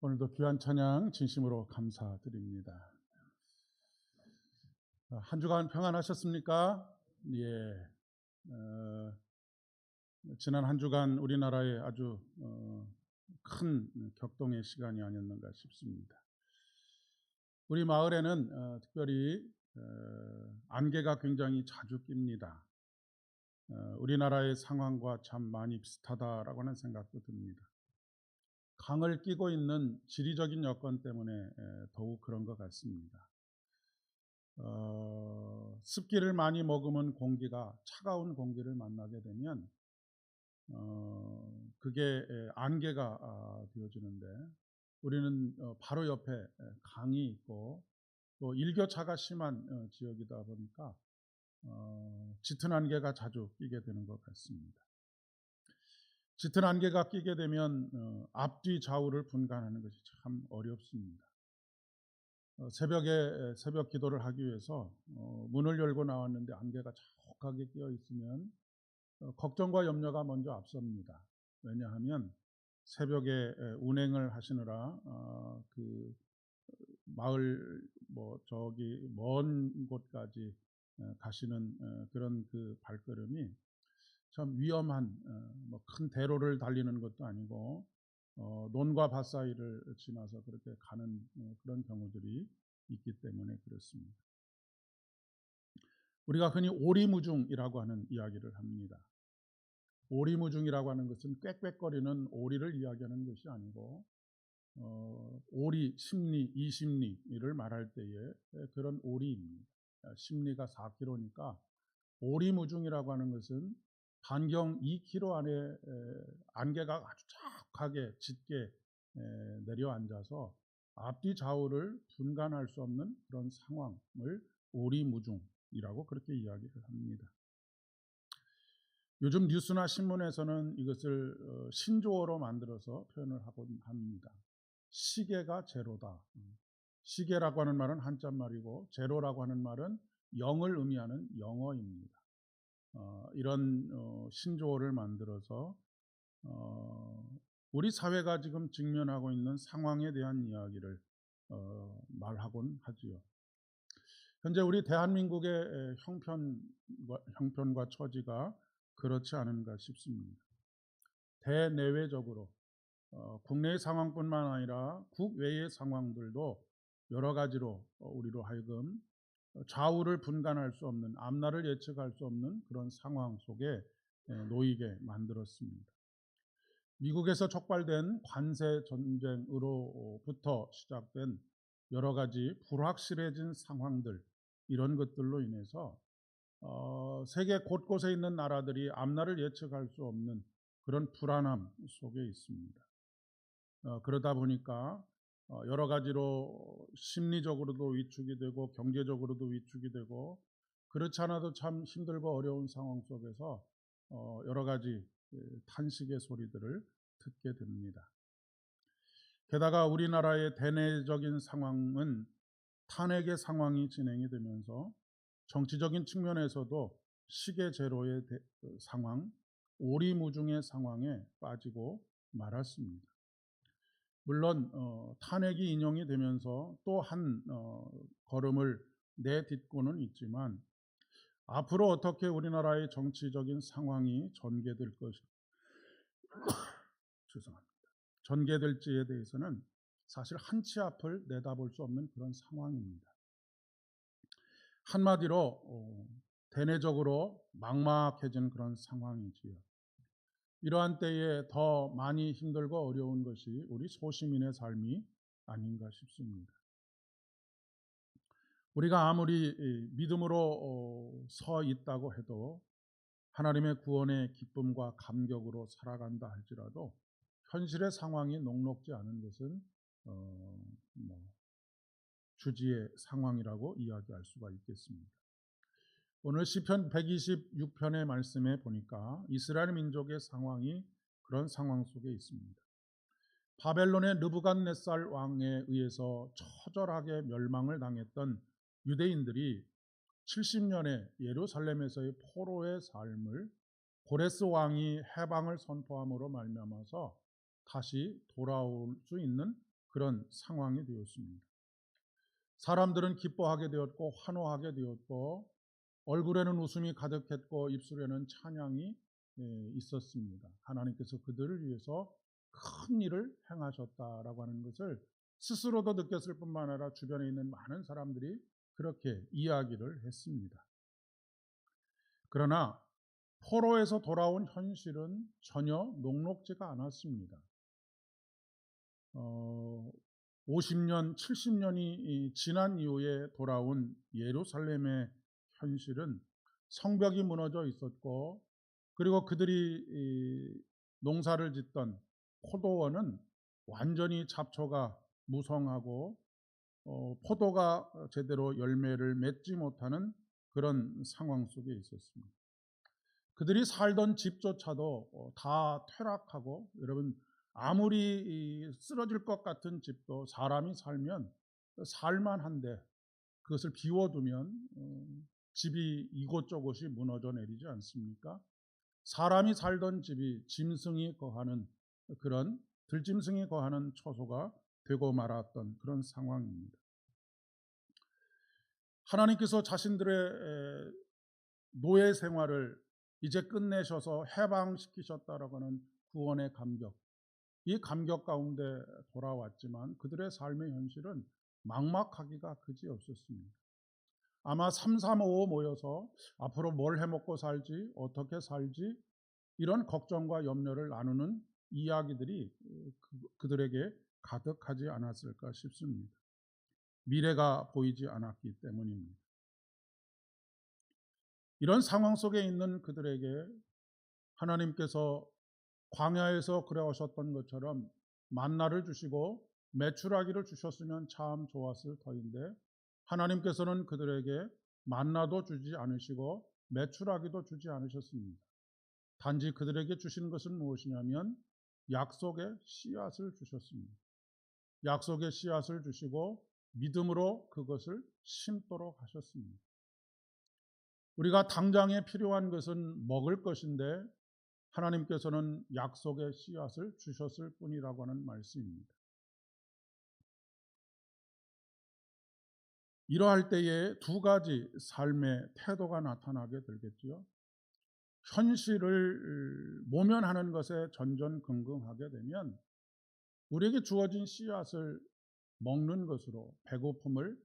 오늘도 귀한 찬양 진심으로 감사드립니다. 한 주간 평안하셨습니까? 예. 어, 지난 한 주간 우리나라에 아주 큰 격동의 시간이 아니었는가 싶습니다. 우리 마을에는 특별히 안개가 굉장히 자주 낍니다. 우리나라의 상황과 참 많이 비슷하다라고 하는 생각도 듭니다. 강을 끼고 있는 지리적인 여건 때문에 더욱 그런 것 같습니다. 습기를 많이 머금은 공기가 차가운 공기를 만나게 되면 그게 안개가 되어지는데, 우리는 바로 옆에 강이 있고 또 일교차가 심한 지역이다 보니까 짙은 안개가 자주 끼게 되는 것 같습니다. 짙은 안개가 끼게 되면 앞뒤 좌우를 분간하는 것이 참 어렵습니다. 새벽에 새벽 기도를 하기 위해서 문을 열고 나왔는데 안개가 자욱하게 끼어 있으면 걱정과 염려가 먼저 앞섭니다. 왜냐하면 새벽에 운행을 하시느라 그 마을 저기 먼 곳까지 가시는 그런 그 발걸음이 참 위험한, 큰 대로를 달리는 것도 아니고 논과 밭 사이를 지나서 그렇게 가는 그런 경우들이 있기 때문에 그렇습니다. 우리가 흔히 오리무중이라고 하는 이야기를 합니다. 오리무중이라고 하는 것은 꽥꽥거리는 오리를 이야기하는 것이 아니고 오리, 심리, 이심리를 말할 때에 그런 오리입니다. 심리가 4km니까 오리무중이라고 하는 것은 반경 2km 안에 안개가 아주 쫙하게 짙게 내려앉아서 앞뒤 좌우를 분간할 수 없는 그런 상황을 오리무중이라고 그렇게 이야기를 합니다. 요즘 뉴스나 신문에서는 이것을 신조어로 만들어서 표현을 하곤 합니다. 시계가 제로다. 시계라고 하는 말은 한자말이고 제로라고 하는 말은 0을 의미하는 영어입니다. 이런 신조어를 만들어서 우리 사회가 지금 직면하고 있는 상황에 대한 이야기를 말하곤 하지요. 현재 우리 대한민국의 형편과 처지가 그렇지 않은가 싶습니다. 대내외적으로 국내의 상황뿐만 아니라 국외의 상황들도 여러 가지로 우리로 하여금 좌우를 분간할 수 없는, 앞날을 예측할 수 없는 그런 상황 속에 놓이게 만들었습니다. 미국에서 촉발된 관세 전쟁으로부터 시작된 여러 가지 불확실해진 상황들, 이런 것들로 인해서 세계 곳곳에 있는 나라들이 앞날을 예측할 수 없는 그런 불안함 속에 있습니다. 그러다 보니까 여러 가지로 심리적으로도 위축이 되고 경제적으로도 위축이 되고, 그렇지 않아도 참 힘들고 어려운 상황 속에서 여러 가지 탄식의 소리들을 듣게 됩니다. 게다가 우리나라의 대내적인 상황은 탄핵의 상황이 진행이 되면서 정치적인 측면에서도 시계 제로의 상황, 오리무중의 상황에 빠지고 말았습니다. 물론 탄핵이 인용이 되면서 또 한 걸음을 내딛고는 있지만, 앞으로 어떻게 우리나라의 정치적인 상황이 전개될 전개될지에 대해서는 사실 한 치 앞을 내다볼 수 없는 그런 상황입니다. 한마디로 대내적으로 막막해진 그런 상황이지요. 이러한 때에 더 많이 힘들고 어려운 것이 우리 소시민의 삶이 아닌가 싶습니다. 우리가 아무리 믿음으로 서 있다고 해도, 하나님의 구원의 기쁨과 감격으로 살아간다 할지라도 현실의 상황이 녹록지 않은 것은 주지의 상황이라고 이야기할 수가 있겠습니다. 오늘 시편 126편의 말씀에 보니까 이스라엘 민족의 상황이 그런 상황 속에 있습니다. 바벨론의 느부갓네살 왕에 의해서 처절하게 멸망을 당했던 유대인들이 70년의 예루살렘에서의 포로의 삶을 고레스 왕이 해방을 선포함으로 말미암아서 다시 돌아올 수 있는 그런 상황이 되었습니다. 사람들은 기뻐하게 되었고 환호하게 되었고 얼굴에는 웃음이 가득했고 입술에는 찬양이 있었습니다. 하나님께서 그들을 위해서 큰 일을 행하셨다라고 하는 것을 스스로도 느꼈을 뿐만 아니라 주변에 있는 많은 사람들이 그렇게 이야기를 했습니다. 그러나 포로에서 돌아온 현실은 전혀 녹록지가 않았습니다. 50년, 70년이 지난 이후에 돌아온 예루살렘의 현실은 성벽이 무너져 있었고, 그리고 그들이 농사를 짓던 포도원은 완전히 잡초가 무성하고 포도가 제대로 열매를 맺지 못하는 그런 상황 속에 있었습니다. 그들이 살던 집조차도 다 퇴락하고, 여러분 아무리 쓰러질 것 같은 집도 사람이 살면 살만한데 그것을 비워두면 집이 이곳저곳이 무너져 내리지 않습니까? 사람이 살던 집이 짐승이 거하는, 그런 들짐승이 거하는 처소가 되고 말았던 그런 상황입니다. 하나님께서 자신들의 노예 생활을 이제 끝내셔서 해방시키셨다라고 하는 구원의 감격, 이 감격 가운데 돌아왔지만 그들의 삶의 현실은 막막하기가 그지없었습니다. 아마 335 모여서 앞으로 뭘 해먹고 살지, 어떻게 살지, 이런 걱정과 염려를 나누는 이야기들이 그들에게 가득하지 않았을까 싶습니다. 미래가 보이지 않았기 때문입니다. 이런 상황 속에 있는 그들에게 하나님께서 광야에서 그래오셨던 것처럼 만나를 주시고 메추라기를 주셨으면 참 좋았을 터인데, 하나님께서는 그들에게 만나도 주지 않으시고 메추라기도 주지 않으셨습니다. 단지 그들에게 주신 것은 무엇이냐면 약속의 씨앗을 주셨습니다. 약속의 씨앗을 주시고 믿음으로 그것을 심도록 하셨습니다. 우리가 당장에 필요한 것은 먹을 것인데 하나님께서는 약속의 씨앗을 주셨을 뿐이라고 하는 말씀입니다. 이러할 때에 두 가지 삶의 태도가 나타나게 되겠지요. 현실을 모면하는 것에 전전긍긍하게 되면 우리에게 주어진 씨앗을 먹는 것으로 배고픔을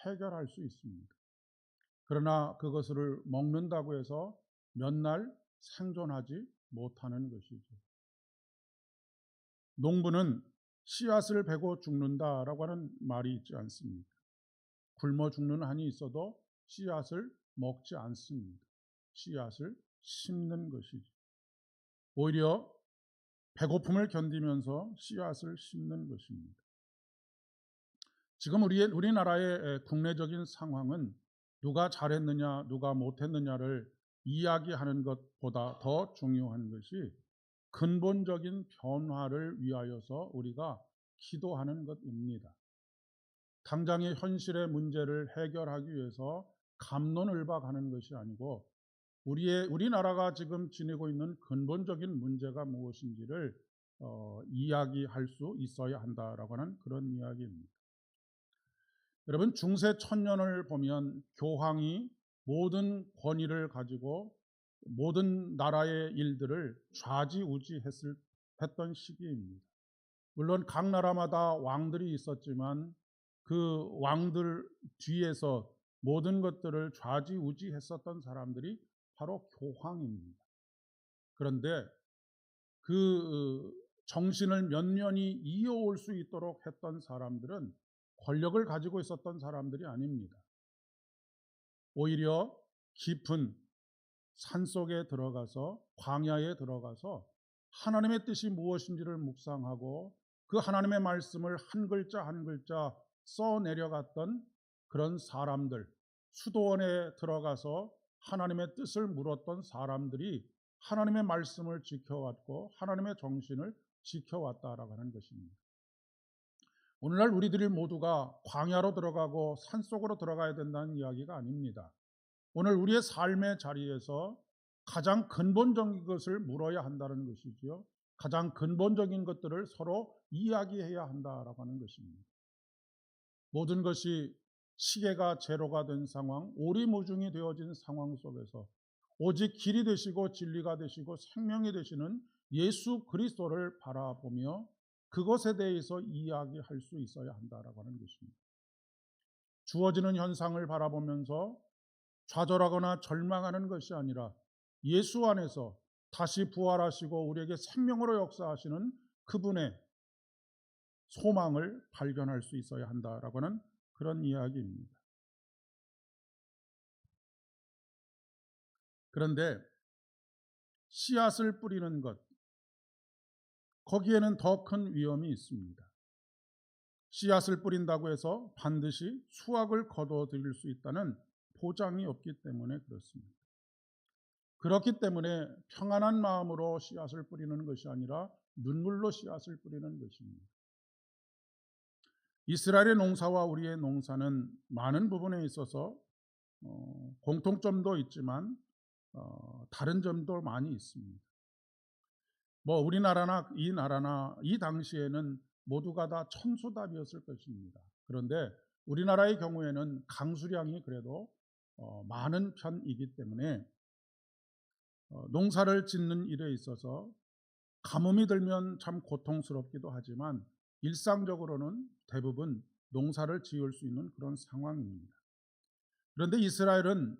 해결할 수 있습니다. 그러나 그것을 먹는다고 해서 몇 날 생존하지 못하는 것이죠. 농부는 씨앗을 베고 죽는다라고 하는 말이 있지 않습니까? 굶어 죽는 한이 있어도 씨앗을 먹지 않습니다. 씨앗을 심는 것이죠. 오히려 배고픔을 견디면서 씨앗을 심는 것입니다. 지금 우리나라의 국내적인 상황은 누가 잘했느냐, 누가 못했느냐를 이야기하는 것보다 더 중요한 것이 근본적인 변화를 위하여서 우리가 기도하는 것입니다. 당장의 현실의 문제를 해결하기 위해서 갑론을박하는 것이 아니고 우리나라가 지금 지니고 있는 근본적인 문제가 무엇인지를 이야기할 수 있어야 한다라고 하는 그런 이야기입니다. 여러분, 중세 천년을 보면 교황이 모든 권위를 가지고 모든 나라의 일들을 좌지우지했던 시기입니다. 물론 각 나라마다 왕들이 있었지만 그 왕들 뒤에서 모든 것들을 좌지우지했었던 사람들이 바로 교황입니다. 그런데 그 정신을 면면히 이어올 수 있도록 했던 사람들은 권력을 가지고 있었던 사람들이 아닙니다. 오히려 깊은 산속에 들어가서, 광야에 들어가서 하나님의 뜻이 무엇인지를 묵상하고 그 하나님의 말씀을 한 글자 한 글자 써 내려갔던 그런 사람들, 수도원에 들어가서 하나님의 뜻을 물었던 사람들이 하나님의 말씀을 지켜왔고 하나님의 정신을 지켜왔다라고 하는 것입니다. 오늘날 우리들이 모두가 광야로 들어가고 산속으로 들어가야 된다는 이야기가 아닙니다. 오늘 우리의 삶의 자리에서 가장 근본적인 것을 물어야 한다는 것이지요. 가장 근본적인 것들을 서로 이야기해야 한다라고 하는 것입니다. 모든 것이 시계가 제로가 된 상황, 오리무중이 되어진 상황 속에서 오직 길이 되시고 진리가 되시고 생명이 되시는 예수 그리스도를 바라보며 그것에 대해서 이야기할 수 있어야 한다라고 하는 것입니다. 주어지는 현상을 바라보면서 좌절하거나 절망하는 것이 아니라 예수 안에서 다시 부활하시고 우리에게 생명으로 역사하시는 그분의 소망을 발견할 수 있어야 한다라고 하는 그런 이야기입니다. 그런데 씨앗을 뿌리는 것, 거기에는 더 큰 위험이 있습니다. 씨앗을 뿌린다고 해서 반드시 수확을 거둬들일 수 있다는 보장이 없기 때문에 그렇습니다. 그렇기 때문에 평안한 마음으로 씨앗을 뿌리는 것이 아니라 눈물로 씨앗을 뿌리는 것입니다. 이스라엘의 농사와 우리의 농사는 많은 부분에 있어서 공통점도 있지만 다른 점도 많이 있습니다. 우리나라나 이 당시에는 모두가 다 천수답이었을 것입니다. 그런데 우리나라의 경우에는 강수량이 그래도 많은 편이기 때문에 농사를 짓는 일에 있어서 가뭄이 들면 참 고통스럽기도 하지만 일상적으로는 대부분 농사를 지을 수 있는 그런 상황입니다. 그런데 이스라엘은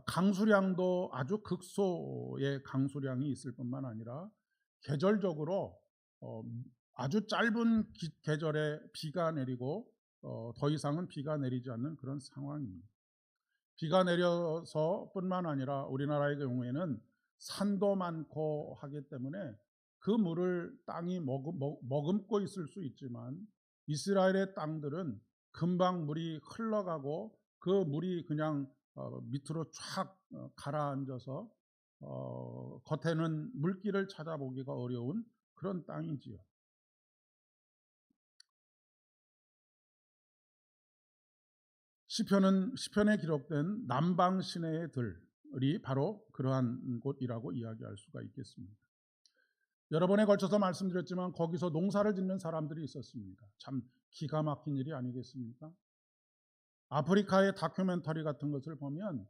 강수량도 아주 극소의 강수량이 있을 뿐만 아니라 계절적으로 아주 짧은 계절에 비가 내리고 더 이상은 비가 내리지 않는 그런 상황입니다. 비가 내려서 뿐만 아니라 우리나라의 경우에는 산도 많고 하기 때문에 그 물을 땅이 머금고 있을 수 있지만 이스라엘의 땅들은 금방 물이 흘러가고 그 물이 그냥 밑으로 쫙 가라앉아서 겉에는 물길을 찾아보기가 어려운 그런 땅이지요. 시편에 기록된 남방 시내의 들이 바로 그러한 곳이라고 이야기할 수가 있겠습니다. 여러 번에 걸쳐서 말씀드렸지만 거기서 농사를 짓는 사람들이 있었습니다. 참 기가 막힌 일이 아니겠습니까? 아프리카의 다큐멘터리 같은 것을 보면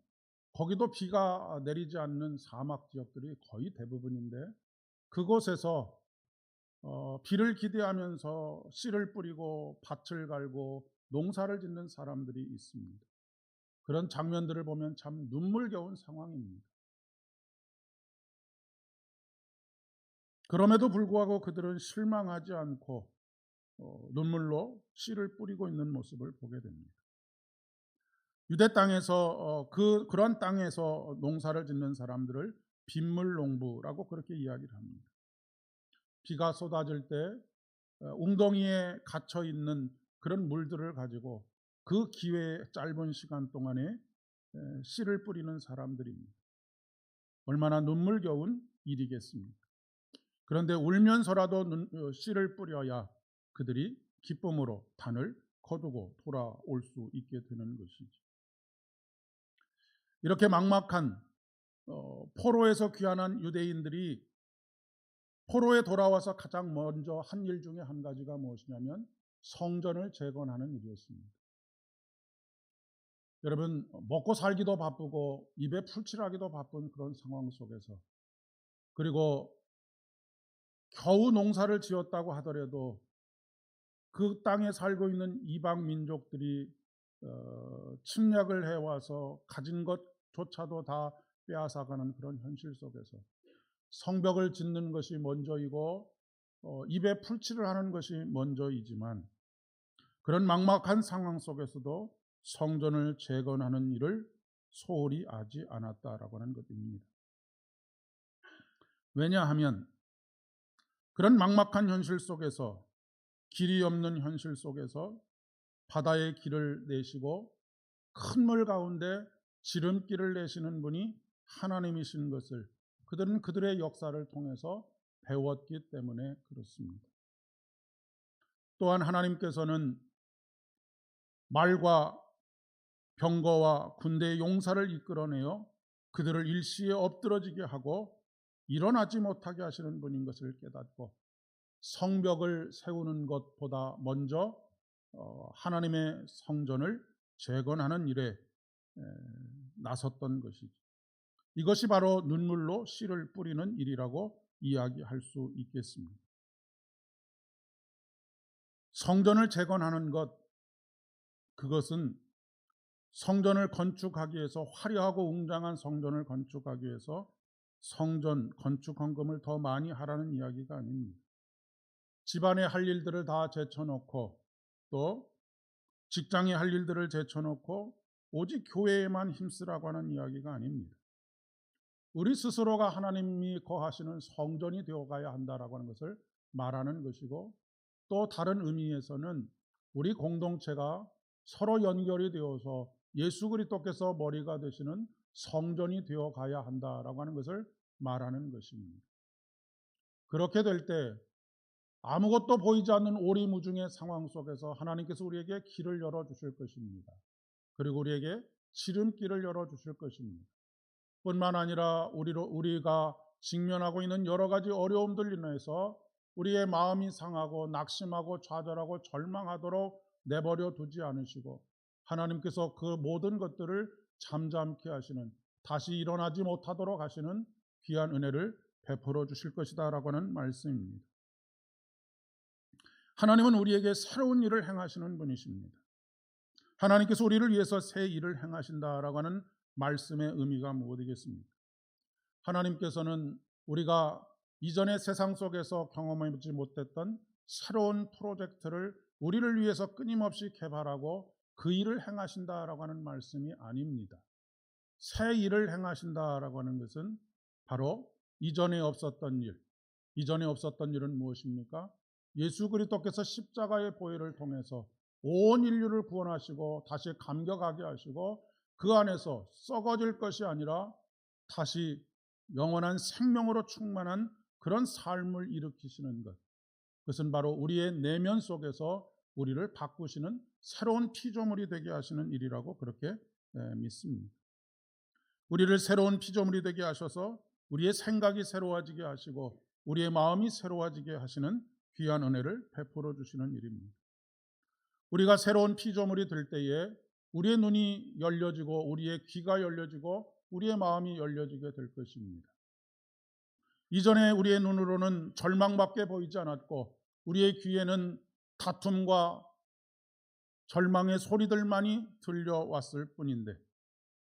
거기도 비가 내리지 않는 사막 지역들이 거의 대부분인데 그곳에서 비를 기대하면서 씨를 뿌리고 밭을 갈고 농사를 짓는 사람들이 있습니다. 그런 장면들을 보면 참 눈물겨운 상황입니다. 그럼에도 불구하고 그들은 실망하지 않고 눈물로 씨를 뿌리고 있는 모습을 보게 됩니다. 유대 땅에서 그런 땅에서 농사를 짓는 사람들을 빗물농부라고 그렇게 이야기를 합니다. 비가 쏟아질 때 웅덩이에 갇혀 있는 그런 물들을 가지고 그 기회의 짧은 시간 동안에 씨를 뿌리는 사람들입니다. 얼마나 눈물겨운 일이겠습니까? 그런데 울면서라도 씨를 뿌려야 그들이 기쁨으로 단을 거두고 돌아올 수 있게 되는 것이죠. 이렇게 막막한 포로에서 귀환한 유대인들이 포로에 돌아와서 가장 먼저 한 일 중에 한 가지가 무엇이냐면 성전을 재건하는 일이었습니다. 여러분, 먹고 살기도 바쁘고 입에 풀칠하기도 바쁜 그런 상황 속에서, 그리고 겨우 농사를 지었다고 하더라도 그 땅에 살고 있는 이방 민족들이 침략을 해와서 가진 것조차도 다 빼앗아가는 그런 현실 속에서 성벽을 짓는 것이 먼저이고 입에 풀칠을 하는 것이 먼저이지만 그런 막막한 상황 속에서도 성전을 재건하는 일을 소홀히 하지 않았다라고 하는 것입니다. 왜냐하면 그런 막막한 현실 속에서, 길이 없는 현실 속에서 바다의 길을 내시고 큰 물 가운데 지름길을 내시는 분이 하나님이신 것을 그들은 그들의 역사를 통해서 배웠기 때문에 그렇습니다. 또한 하나님께서는 말과 병거와 군대의 용사를 이끌어내어 그들을 일시에 엎드러지게 하고 일어나지 못하게 하시는 분인 것을 깨닫고 성벽을 세우는 것보다 먼저 하나님의 성전을 재건하는 일에 나섰던 것이죠. 이것이 바로 눈물로 씨를 뿌리는 일이라고 이야기할 수 있겠습니다. 성전을 재건하는 것, 그것은 성전을 건축하기 위해서, 화려하고 웅장한 성전을 건축하기 위해서 성전 건축 헌금을 더 많이 하라는 이야기가 아닙니다. 집안에 할 일들을 다 제쳐놓고 또 직장에 할 일들을 제쳐놓고 오직 교회에만 힘쓰라고 하는 이야기가 아닙니다. 우리 스스로가 하나님이 거하시는 성전이 되어가야 한다라고 하는 것을 말하는 것이고, 또 다른 의미에서는 우리 공동체가 서로 연결이 되어서 예수 그리스도께서 머리가 되시는 성전이 되어가야 한다라고 하는 것을 말하는 것입니다. 그렇게 될 때 아무것도 보이지 않는 오리무중의 상황 속에서 하나님께서 우리에게 길을 열어주실 것입니다. 그리고 우리에게 지름길을 열어주실 것입니다. 뿐만 아니라 우리가 직면하고 있는 여러 가지 어려움들 인해서 우리의 마음이 상하고 낙심하고 좌절하고 절망하도록 내버려 두지 않으시고, 하나님께서 그 모든 것들을 잠잠케 하시는, 다시 일어나지 못하도록 하시는 귀한 은혜를 베풀어 주실 것이다 라고 하는 말씀입니다. 하나님은 우리에게 새로운 일을 행하시는 분이십니다. 하나님께서 우리를 위해서 새 일을 행하신다라고 하는 말씀의 의미가 무엇이겠습니까? 하나님께서는 우리가 이전의 세상 속에서 경험하지 못했던 새로운 프로젝트를 우리를 위해서 끊임없이 개발하고 그 일을 행하신다라고 하는 말씀이 아닙니다. 새 일을 행하신다라고 하는 것은 바로 이전에 없었던 일. 이전에 없었던 일은 무엇입니까? 예수 그리스도께서 십자가의 보혈을 통해서 온 인류를 구원하시고 다시 감격하게 하시고 그 안에서 썩어질 것이 아니라 다시 영원한 생명으로 충만한 그런 삶을 일으키시는 것. 그것은 바로 우리의 내면 속에서 우리를 바꾸시는 새로운 피조물이 되게 하시는 일이라고 그렇게 믿습니다. 우리를 새로운 피조물이 되게 하셔서 우리의 생각이 새로워지게 하시고 우리의 마음이 새로워지게 하시는 귀한 은혜를 베풀어 주시는 일입니다. 우리가 새로운 피조물이 될 때에 우리의 눈이 열려지고 우리의 귀가 열려지고 우리의 마음이 열려지게 될 것입니다. 이전에 우리의 눈으로는 절망밖에 보이지 않았고 우리의 귀에는 다툼과 절망의 소리들만이 들려왔을 뿐인데,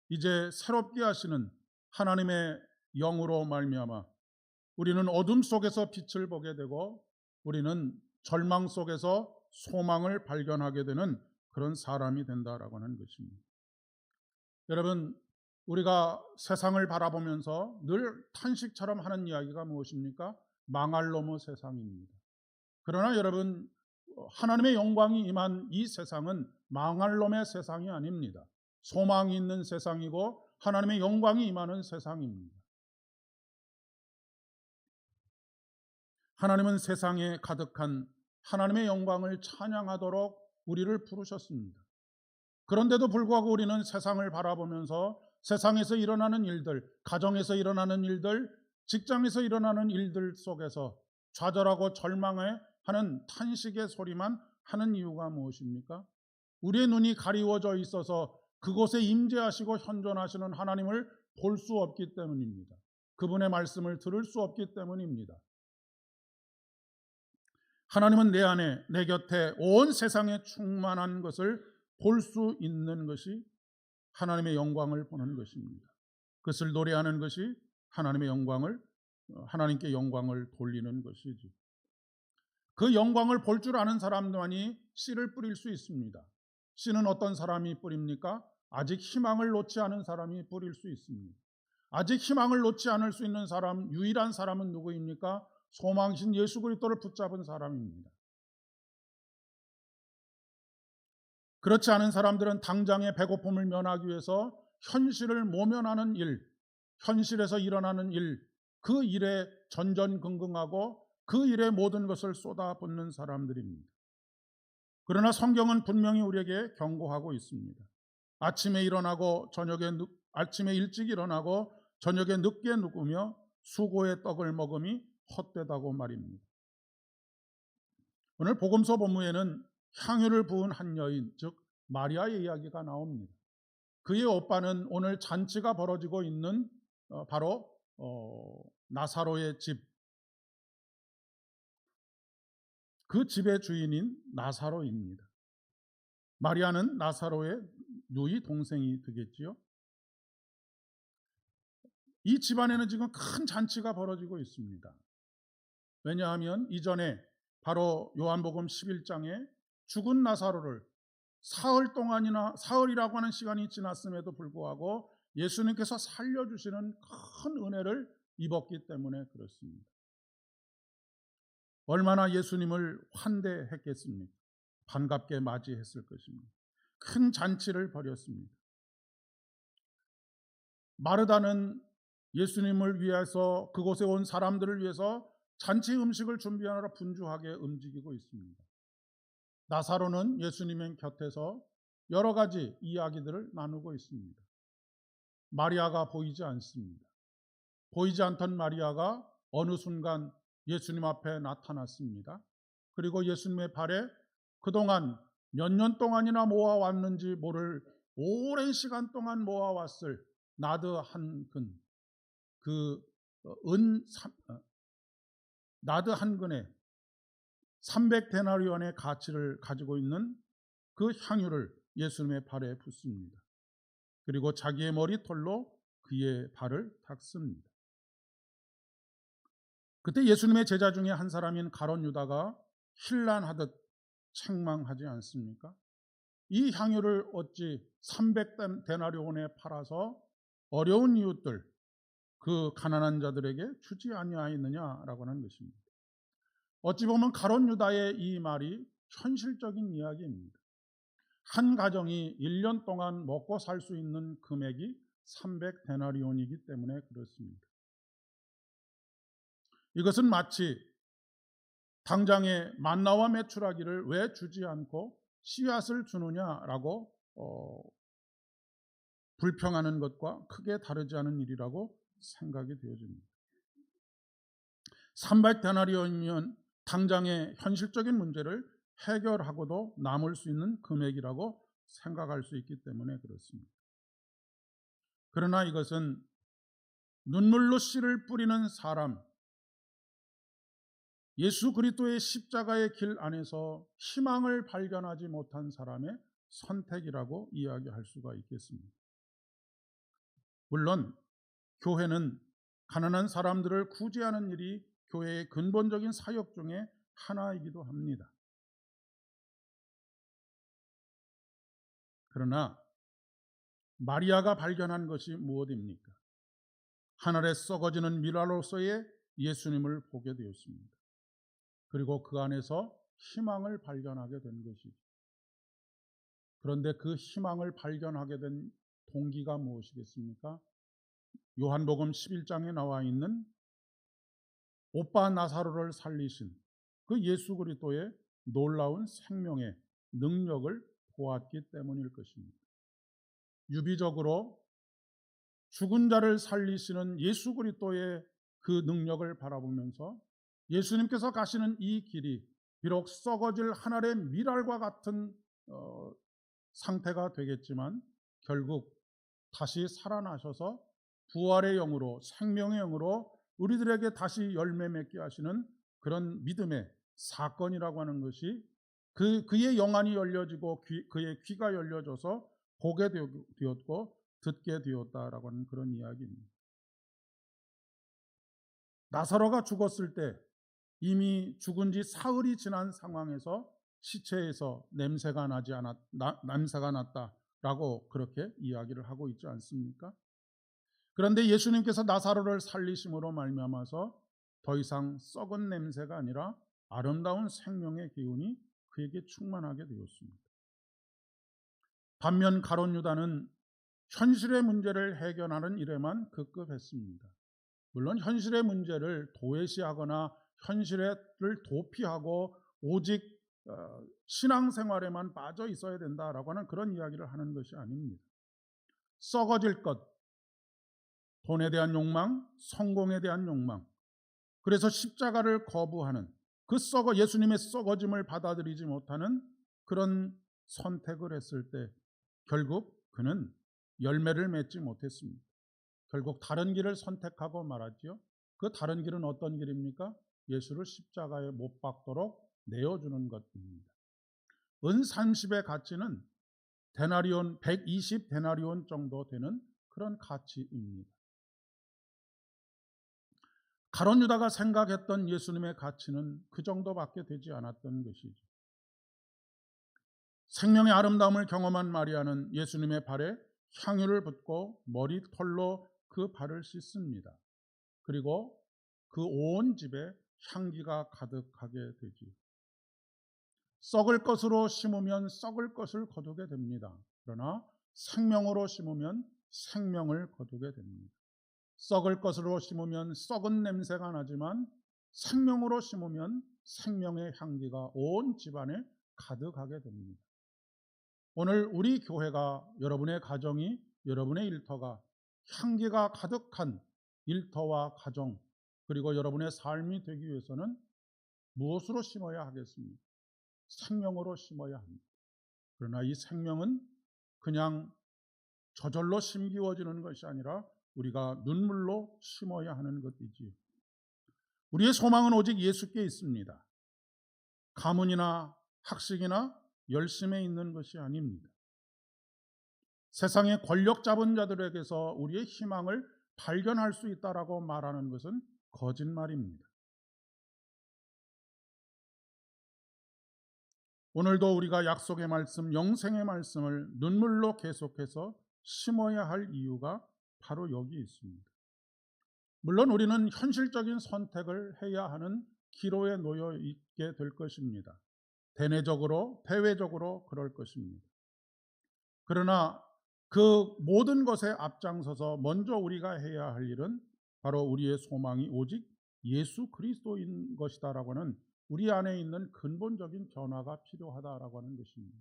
이제 새롭게 하시는 하나님의 영으로 말미암아 우리는 어둠 속에서 빛을 보게 되고 우리는 절망 속에서 소망을 발견하게 되는 그런 사람이 된다라고 하는 것입니다. 여러분, 우리가 세상을 바라보면서 늘 탄식처럼 하는 이야기가 무엇입니까? 망할 놈의 세상입니다. 그러나 여러분, 하나님의 영광이 임한 이 세상은 망할 놈의 세상이 아닙니다. 소망이 있는 세상이고 하나님의 영광이 임하는 세상입니다. 하나님은 세상에 가득한 하나님의 영광을 찬양하도록 우리를 부르셨습니다. 그런데도 불구하고 우리는 세상을 바라보면서 세상에서 일어나는 일들, 가정에서 일어나는 일들, 직장에서 일어나는 일들 속에서 좌절하고 절망하는 탄식의 소리만 하는 이유가 무엇입니까? 우리의 눈이 가리워져 있어서 그곳에 임재하시고 현존하시는 하나님을 볼 수 없기 때문입니다. 그분의 말씀을 들을 수 없기 때문입니다. 하나님은 내 안에, 내 곁에 온 세상에 충만한 것을 볼 수 있는 것이 하나님의 영광을 보는 것입니다. 그것을 노래하는 것이 하나님의 영광을, 하나님께 영광을 돌리는 것이죠. 그 영광을 볼 줄 아는 사람만이 씨를 뿌릴 수 있습니다. 씨는 어떤 사람이 뿌립니까? 아직 희망을 놓지 않은 사람이 뿌릴 수 있습니다. 아직 희망을 놓지 않을 수 있는 사람, 유일한 사람은 누구입니까? 소망신 예수 그리스도를 붙잡은 사람입니다. 그렇지 않은 사람들은 당장의 배고픔을 면하기 위해서 현실을 모면하는 일, 현실에서 일어나는 일, 그 일에 전전긍긍하고 그 일에 모든 것을 쏟아붓는 사람들입니다. 그러나 성경은 분명히 우리에게 경고하고 있습니다. 아침에 일찍 일어나고 저녁에 늦게 누우며 수고의 떡을 먹음이 헛되다고 말입니다. 오늘 복음서 본문에는 향유를 부은 한 여인, 즉 마리아의 이야기가 나옵니다. 그의 오빠는 오늘 잔치가 벌어지고 있는 바로 나사로의 집, 그 집의 주인인 나사로입니다. 마리아는 나사로의 누이 동생이 되겠지요. 이 집안에는 지금 큰 잔치가 벌어지고 있습니다. 왜냐하면 이전에 바로 요한복음 11장에 죽은 나사로를 사흘이라고 하는 시간이 지났음에도 불구하고 예수님께서 살려주시는 큰 은혜를 입었기 때문에 그렇습니다. 얼마나 예수님을 환대했겠습니까? 반갑게 맞이했을 것입니다. 큰 잔치를 벌였습니다. 마르다는 예수님을 위해서, 그곳에 온 사람들을 위해서 잔치 음식을 준비하느라 분주하게 움직이고 있습니다. 나사로는 예수님의 곁에서 여러 가지 이야기들을 나누고 있습니다. 마리아가 보이지 않습니다. 보이지 않던 마리아가 어느 순간 예수님 앞에 나타났습니다. 그리고 예수님의 발에 그동안 몇 년 동안이나 모아왔는지 모를 오랜 시간 동안 모아왔을 나드 한 근, 나드 한 근에 300데나리온의 가치를 가지고 있는 그 향유를 예수님의 발에 붓습니다. 그리고 자기의 머리털로 그의 발을 닦습니다. 그때 예수님의 제자 중에 한 사람인 가룟 유다가 힐난하듯 책망하지 않습니까? 이 향유를 어찌 300데나리온에 팔아서 어려운 이웃들, 그 가난한 자들에게 주지 아니하였느냐라고 하는 것입니다. 어찌 보면 가룟 유다의 이 말이 현실적인 이야기입니다. 한 가정이 1년 동안 먹고 살 수 있는 금액이 300데나리온이기 때문에 그렇습니다. 이것은 마치 당장에 만나와 메추라기를 왜 주지 않고 씨앗을 주느냐라고 불평하는 것과 크게 다르지 않은 일이라고 생각이 되어집니다. 300데나리온이면 당장의 현실적인 문제를 해결하고도 남을 수 있는 금액이라고 생각할 수 있기 때문에 그렇습니다. 그러나 이것은 눈물로 씨를 뿌리는 사람, 예수 그리스도의 십자가의 길 안에서 희망을 발견하지 못한 사람의 선택이라고 이야기할 수가 있겠습니다. 물론 교회는 가난한 사람들을 구제하는 일이 교회의 근본적인 사역 중에 하나이기도 합니다. 그러나 마리아가 발견한 것이 무엇입니까? 하늘에 썩어지는 미랄로서의 예수님을 보게 되었습니다. 그리고 그 안에서 희망을 발견하게 된 것이죠. 그런데 그 희망을 발견하게 된 동기가 무엇이겠습니까? 요한복음 11장에 나와 있는 오빠 나사로를 살리신 그 예수 그리스도의 놀라운 생명의 능력을 보았기 때문일 것입니다. 유비적으로 죽은 자를 살리시는 예수 그리스도의 그 능력을 바라보면서 예수님께서 가시는 이 길이 비록 썩어질 한 알의 밀알과 같은 상태가 되겠지만 결국 다시 살아나셔서 부활의 영으로, 생명의 영으로 우리들에게 다시 열매 맺게 하시는 그런 믿음의 사건이라고 하는 것이 그의 영안이 열려지고 그의 귀가 열려져서 보게 되었고 듣게 되었다라고 하는 그런 이야기입니다. 나사로가 죽었을 때 이미 죽은 지 사흘이 지난 상황에서 시체에서 냄새가 났다라고 그렇게 이야기를 하고 있지 않습니까? 그런데 예수님께서 나사로를 살리심으로 말미암아서 더 이상 썩은 냄새가 아니라 아름다운 생명의 기운이 그에게 충만하게 되었습니다. 반면 가룟 유다는 현실의 문제를 해결하는 일에만 급급했습니다. 물론 현실의 문제를 도외시하거나 현실을 도피하고 오직 신앙생활에만 빠져 있어야 된다라고 하는 그런 이야기를 하는 것이 아닙니다. 썩어질 것, 돈에 대한 욕망, 성공에 대한 욕망, 그래서 십자가를 거부하는 예수님의 썩어짐을 받아들이지 못하는 그런 선택을 했을 때 결국 그는 열매를 맺지 못했습니다. 결국 다른 길을 선택하고 말았지요. 그 다른 길은 어떤 길입니까? 예수를 십자가에 못 박도록 내어주는 것입니다. 은 30의 가치는 데나리온 120 데나리온 정도 되는 그런 가치입니다. 가룟 유다가 생각했던 예수님의 가치는 그 정도밖에 되지 않았던 것이죠. 생명의 아름다움을 경험한 마리아는 예수님의 발에 향유를 붓고 머리털로 그 발을 씻습니다. 그리고 그 온 집에 향기가 가득하게 되지요. 썩을 것으로 심으면 썩을 것을 거두게 됩니다. 그러나 생명으로 심으면 생명을 거두게 됩니다. 썩을 것으로 심으면 썩은 냄새가 나지만 생명으로 심으면 생명의 향기가 온 집안에 가득하게 됩니다. 오늘 우리 교회가, 여러분의 가정이, 여러분의 일터가 향기가 가득한 일터와 가정, 그리고 여러분의 삶이 되기 위해서는 무엇으로 심어야 하겠습니까? 생명으로 심어야 합니다. 그러나 이 생명은 그냥 저절로 심기워지는 것이 아니라 우리가 눈물로 심어야 하는 것이지요. 우리의 소망은 오직 예수께 있습니다. 가문이나 학식이나 열심에 있는 것이 아닙니다. 세상의 권력 잡은 자들에게서 우리의 희망을 발견할 수 있다라고 말하는 것은 거짓말입니다. 오늘도 우리가 약속의 말씀, 영생의 말씀을 눈물로 계속해서 심어야 할 이유가 바로 여기 있습니다. 물론 우리는 현실적인 선택을 해야 하는 기로에 놓여 있게 될 것입니다. 대내적으로, 대외적으로 그럴 것입니다. 그러나 그 모든 것에 앞장서서 먼저 우리가 해야 할 일은 바로 우리의 소망이 오직 예수 그리스도인 것이다라고 하는 우리 안에 있는 근본적인 변화가 필요하다라고 하는 것입니다.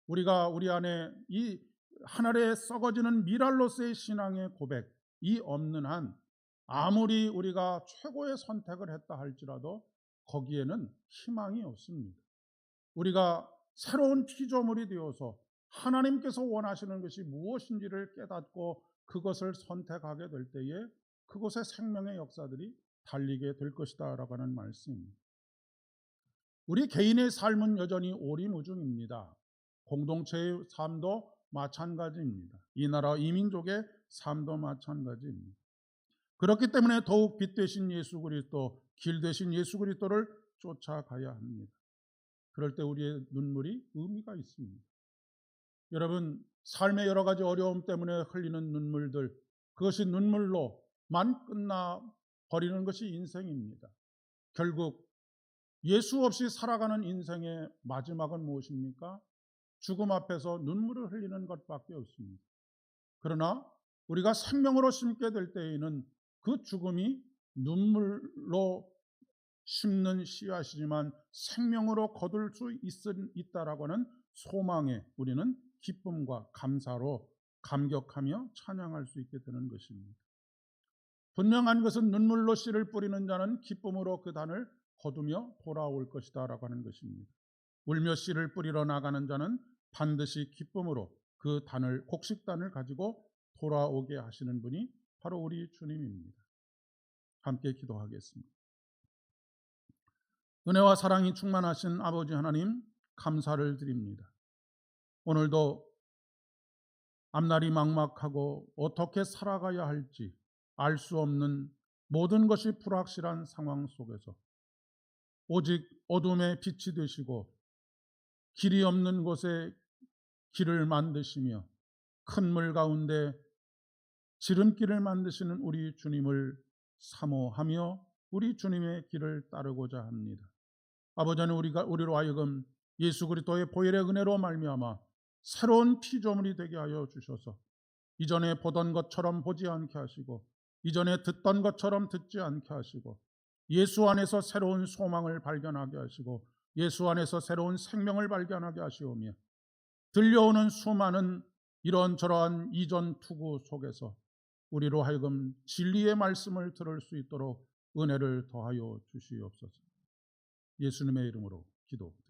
우리가 우리 안에 이 하늘에 썩어지는 미랄로스의 신앙의 고백이 없는 한 아무리 우리가 최고의 선택을 했다 할지라도 거기에는 희망이 없습니다. 우리가 새로운 피조물이 되어서 하나님께서 원하시는 것이 무엇인지를 깨닫고 그것을 선택하게 될 때에 그곳에 생명의 역사들이 달리게 될 것이다 라고 하는 말씀입니다. 우리 개인의 삶은 여전히 오리무중입니다. 공동체의 삶도 마찬가지입니다. 이 나라 이민족의 삶도 마찬가지입니다. 그렇기 때문에 더욱 빛 되신 예수 그리스도, 길 되신 예수 그리스도를 쫓아가야 합니다. 그럴 때 우리의 눈물이 의미가 있습니다. 여러분, 삶의 여러 가지 어려움 때문에 흘리는 눈물들, 그것이 눈물로만 끝나버리는 것이 인생입니다. 결국 예수 없이 살아가는 인생의 마지막은 무엇입니까? 죽음 앞에서 눈물을 흘리는 것밖에 없습니다. 그러나 우리가 생명으로 심게 될 때에는 그 죽음이 눈물로 심는 씨앗이지만 생명으로 거둘 수 있다라고 하는 소망에 우리는 기쁨과 감사로 감격하며 찬양할 수 있게 되는 것입니다. 분명한 것은 눈물로 씨를 뿌리는 자는 기쁨으로 그 단을 거두며 돌아올 것이다 라고 하는 것입니다. 울며 씨를 뿌리러 나가는 자는 반드시 기쁨으로 그 단을, 곡식단을 가지고 돌아오게 하시는 분이 바로 우리 주님입니다. 함께 기도하겠습니다. 은혜와 사랑이 충만하신 아버지 하나님, 감사를 드립니다. 오늘도 앞날이 막막하고 어떻게 살아가야 할지 알 수 없는 모든 것이 불확실한 상황 속에서 오직 어둠의 빛이 되시고 길이 없는 곳에 길을 만드시며 큰 물 가운데 지름길을 만드시는 우리 주님을 사모하며 우리 주님의 길을 따르고자 합니다. 아버지는 우리로 하여금 예수 그리스도의 보혈의 은혜로 말미암아 새로운 피조물이 되게 하여 주셔서 이전에 보던 것처럼 보지 않게 하시고 이전에 듣던 것처럼 듣지 않게 하시고 예수 안에서 새로운 소망을 발견하게 하시고 예수 안에서 새로운 생명을 발견하게 하시오며 들려오는 수많은 이런저러한 이전 투구 속에서 우리로 하여금 진리의 말씀을 들을 수 있도록 은혜를 더하여 주시옵소서. 예수님의 이름으로 기도합니다.